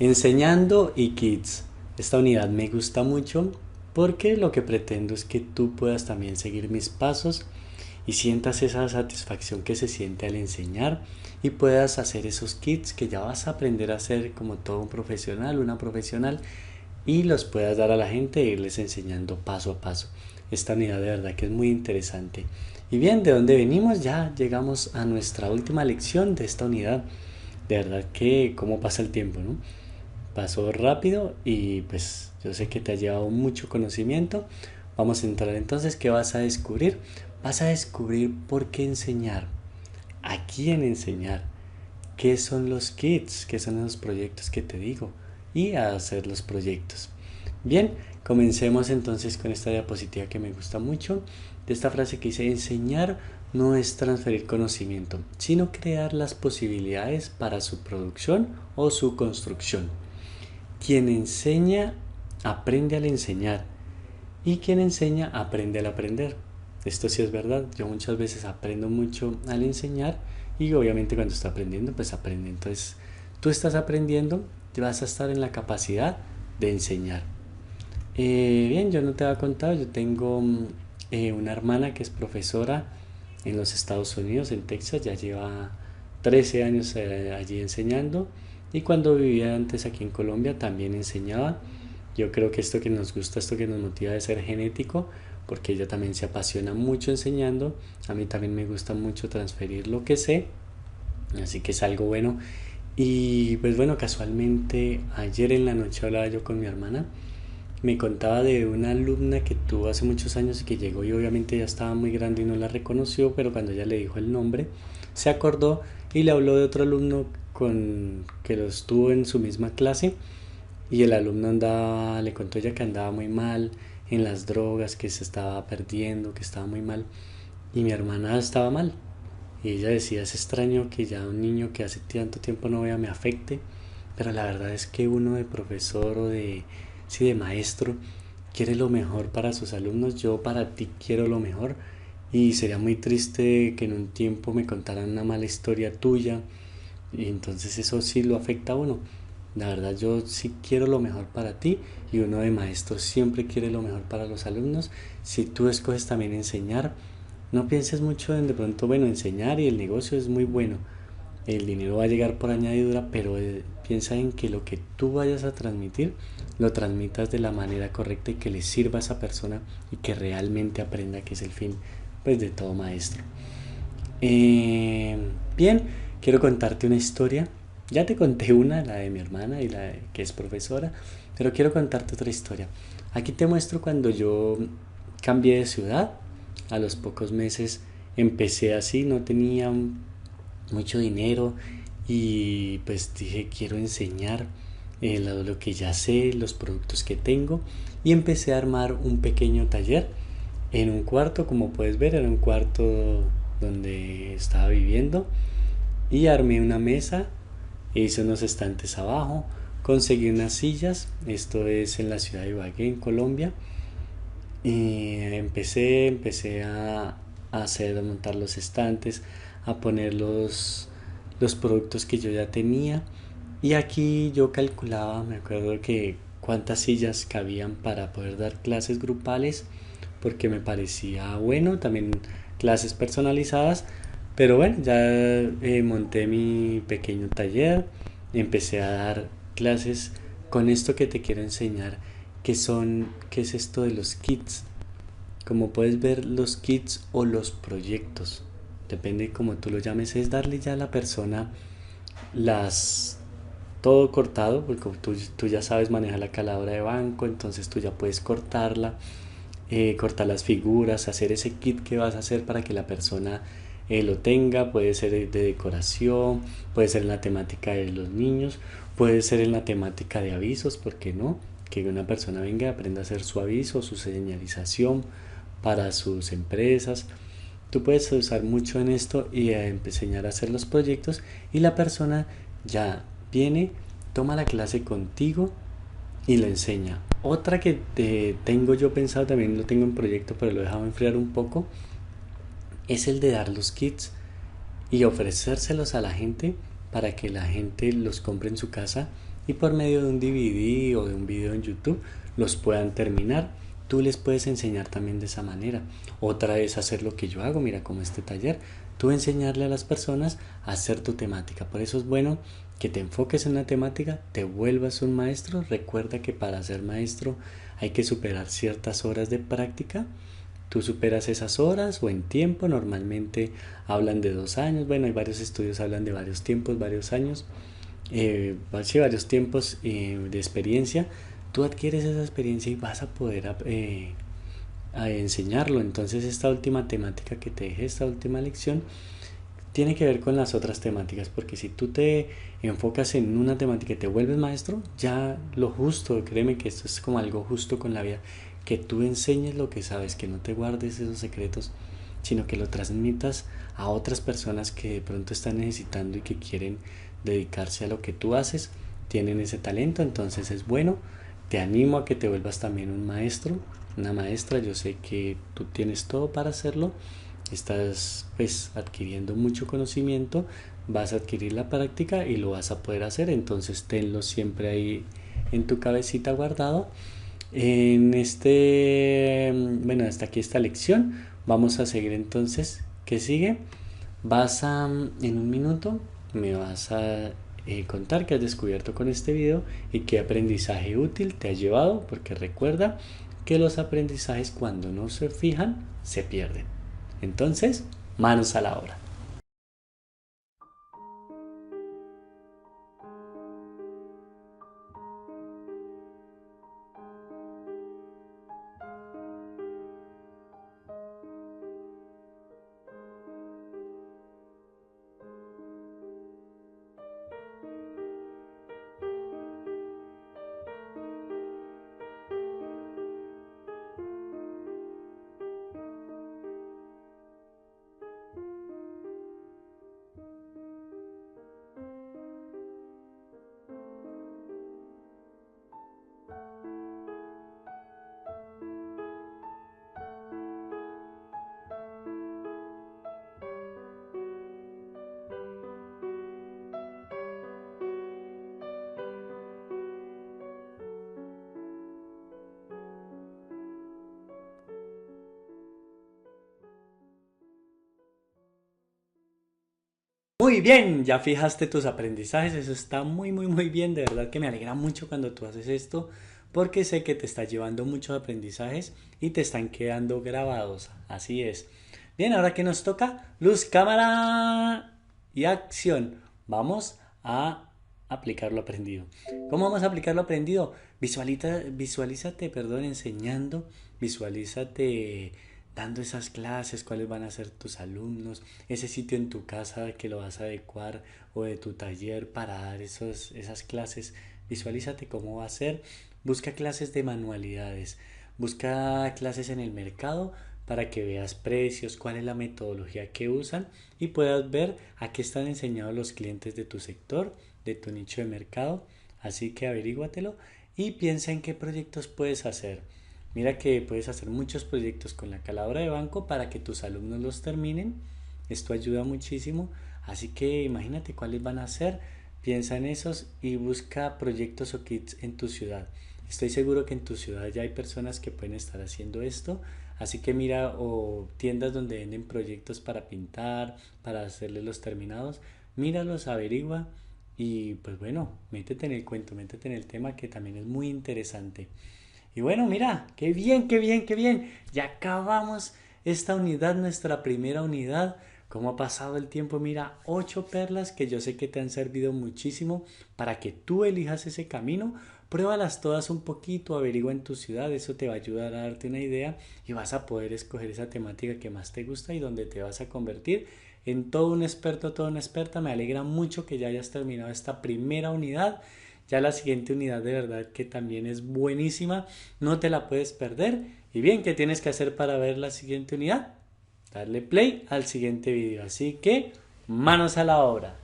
Enseñando y Kids. Esta unidad me gusta mucho porque lo que pretendo es que tú puedas también seguir mis pasos y sientas esa satisfacción que se siente al enseñar y puedas hacer esos kits que ya vas a aprender a hacer como todo un profesional, una profesional, y los puedas dar a la gente e irles enseñando paso a paso. Esta unidad de verdad que es muy interesante. Y bien, ¿de dónde venimos? Ya llegamos a nuestra última lección de esta unidad. De verdad que cómo pasa el tiempo, ¿no? Pasó rápido y pues yo sé que te ha llevado mucho conocimiento. Vamos a entrar entonces, ¿qué vas a descubrir? Vas a descubrir por qué enseñar, a quién enseñar, qué son los kits, qué son los proyectos que te digo y a hacer los proyectos. Bien, comencemos entonces con esta diapositiva que me gusta mucho, de esta frase que dice: enseñar no es transferir conocimiento, sino crear las posibilidades para su producción o su construcción. Quien enseña aprende al enseñar y quien enseña aprende al aprender. Esto sí es verdad, yo muchas veces aprendo mucho al enseñar y obviamente cuando estoy aprendiendo pues aprende. Entonces tú estás aprendiendo, te vas a estar en la capacidad de enseñar. Bien, yo no te había contado, yo tengo una hermana que es profesora en los Estados Unidos, en Texas, ya lleva 13 años allí enseñando, y cuando vivía antes aquí en Colombia también enseñaba. Yo creo que esto que nos gusta, esto que nos motiva debe ser genético, porque ella también se apasiona mucho enseñando, a mí también me gusta mucho transferir lo que sé, así que es algo bueno. Y pues bueno, casualmente ayer en la noche hablaba yo con mi hermana, me contaba de una alumna que tuvo hace muchos años y que llegó y obviamente ya estaba muy grande y no la reconoció, pero cuando ella le dijo el nombre, se acordó y le habló de otro alumno con que lo estuvo en su misma clase, y el alumno andaba, le contó ella que andaba muy mal en las drogas, que se estaba perdiendo, que estaba muy mal, y mi hermana estaba mal. Y ella decía: es extraño que ya un niño que hace tanto tiempo no vea me afecte, pero la verdad es que uno de profesor o de, sí, de maestro quiere lo mejor para sus alumnos. Yo para ti quiero lo mejor y sería muy triste que en un tiempo me contaran una mala historia tuya, y entonces eso sí lo afecta a uno. La verdad yo sí quiero lo mejor para ti, y uno de maestro siempre quiere lo mejor para los alumnos. Si tú escoges también enseñar, no pienses mucho en de pronto, bueno, enseñar y el negocio es muy bueno, el dinero va a llegar por añadidura, pero piensa en que lo que tú vayas a transmitir lo transmitas de la manera correcta y que le sirva a esa persona y que realmente aprenda, que es el fin pues de todo maestro. Eh, Bien, quiero contarte una historia. Ya te conté una, la de mi hermana y que es profesora, pero quiero contarte otra historia. Aquí te muestro cuando yo cambié de ciudad. A los pocos meses empecé así, no tenía mucho dinero y pues dije: quiero enseñar lo que ya sé, los productos que tengo, y empecé a armar un pequeño taller en un cuarto. Como puedes ver, era un cuarto donde estaba viviendo, y armé una mesa, hice unos estantes abajo, conseguí unas sillas, esto es en la ciudad de Ibagué, en Colombia, y empecé a hacer, a montar los estantes, a poner los productos que yo ya tenía. Y aquí yo calculaba, me acuerdo que cuántas sillas cabían para poder dar clases grupales, porque me parecía bueno, también clases personalizadas. Pero bueno, ya monté mi pequeño taller, empecé a dar clases con esto que te quiero enseñar, qué es esto de los kits. Como puedes ver, los kits o los proyectos, depende de cómo tú lo llames, es darle ya a la persona las todo cortado, porque tú ya sabes manejar la caladora de banco, entonces tú ya puedes cortarla, cortar las figuras, hacer ese kit que vas a hacer para que la persona lo tenga. Puede ser de decoración, puede ser en la temática de los niños, puede ser en la temática de avisos, ¿por qué no? Que una persona venga y aprenda a hacer su aviso, su señalización para sus empresas. Tú puedes usar mucho en esto y enseñar a hacer los proyectos, y la persona ya viene, toma la clase contigo y lo enseña. Otra que tengo yo pensado, también lo tengo en proyecto pero lo he dejado enfriar un poco, es el de dar los kits y ofrecérselos a la gente para que la gente los compre en su casa y por medio de un DVD o de un video en YouTube los puedan terminar. Tú les puedes enseñar también de esa manera. Otra es hacer lo que yo hago, mira como este taller. Tú enseñarle a las personas a hacer tu temática. Por eso es bueno que te enfoques en la temática, te vuelvas un maestro. Recuerda que para ser maestro hay que superar ciertas horas de práctica. Tú superas esas horas o en tiempo, normalmente hablan de 2 años, bueno, hay varios estudios hablan de varios tiempos, varios años, sí, varios tiempos de experiencia. Tú adquieres esa experiencia y vas a poder a enseñarlo. Entonces esta última temática que te dejé, esta última lección, tiene que ver con las otras temáticas, porque si tú te enfocas en una temática y te vuelves maestro, ya lo justo, créeme que esto es como algo justo con la vida, que tú enseñes lo que sabes, que no te guardes esos secretos, sino que lo transmitas a otras personas que de pronto están necesitando y que quieren dedicarse a lo que tú haces, tienen ese talento. Entonces es bueno, te animo a que te vuelvas también un maestro, una maestra. Yo sé que tú tienes todo para hacerlo, estás pues adquiriendo mucho conocimiento, vas a adquirir la práctica y lo vas a poder hacer. Entonces tenlo siempre ahí en tu cabecita guardado. Bueno, hasta aquí esta lección. Vamos a seguir entonces. ¿Qué sigue? En un minuto me vas a contar qué has descubierto con este video y qué aprendizaje útil te ha llevado, porque recuerda que los aprendizajes cuando no se fijan se pierden. Entonces, manos a la obra. Muy bien, ya fijaste tus aprendizajes, eso está muy bien, de verdad que me alegra mucho cuando tú haces esto, porque sé que te está llevando muchos aprendizajes y te están quedando grabados, así es. Bien, ahora que nos toca, luz, cámara y acción. Vamos a aplicar lo aprendido. ¿Cómo vamos a aplicar lo aprendido? Visualízate, perdón, enseñando, visualízate dando esas clases, cuáles van a ser tus alumnos, ese sitio en tu casa que lo vas a adecuar o de tu taller para dar esas clases. Visualízate cómo va a ser. Busca clases de manualidades, busca clases en el mercado para que veas precios, cuál es la metodología que usan y puedas ver a qué están enseñados los clientes de tu sector, de tu nicho de mercado. Así que averíguatelo y piensa en qué proyectos puedes hacer. Mira que puedes hacer muchos proyectos con la caladora de banco para que tus alumnos los terminen. Esto ayuda muchísimo. Así que imagínate cuáles van a ser. Piensa en esos y busca proyectos o kits en tu ciudad. Estoy seguro que en tu ciudad ya hay personas que pueden estar haciendo esto. Así que mira, o tiendas donde venden proyectos para pintar, para hacerle los terminados. Míralos, averigua y pues bueno, métete en el cuento, métete en el tema que también es muy interesante. Y bueno, mira, qué bien, qué bien, qué bien. Ya acabamos esta unidad, nuestra primera unidad. ¿Cómo ha pasado el tiempo? Mira, 8 perlas que yo sé que te han servido muchísimo para que tú elijas ese camino. Pruébalas todas un poquito, averigua en tu ciudad, eso te va a ayudar a darte una idea y vas a poder escoger esa temática que más te gusta y donde te vas a convertir en todo un experto, toda una experta. Me alegra mucho que ya hayas terminado esta primera unidad. Ya la siguiente unidad de verdad que también es buenísima, no te la puedes perder. Y bien, ¿qué tienes que hacer para ver la siguiente unidad? Darle play al siguiente video. Así que, manos a la obra.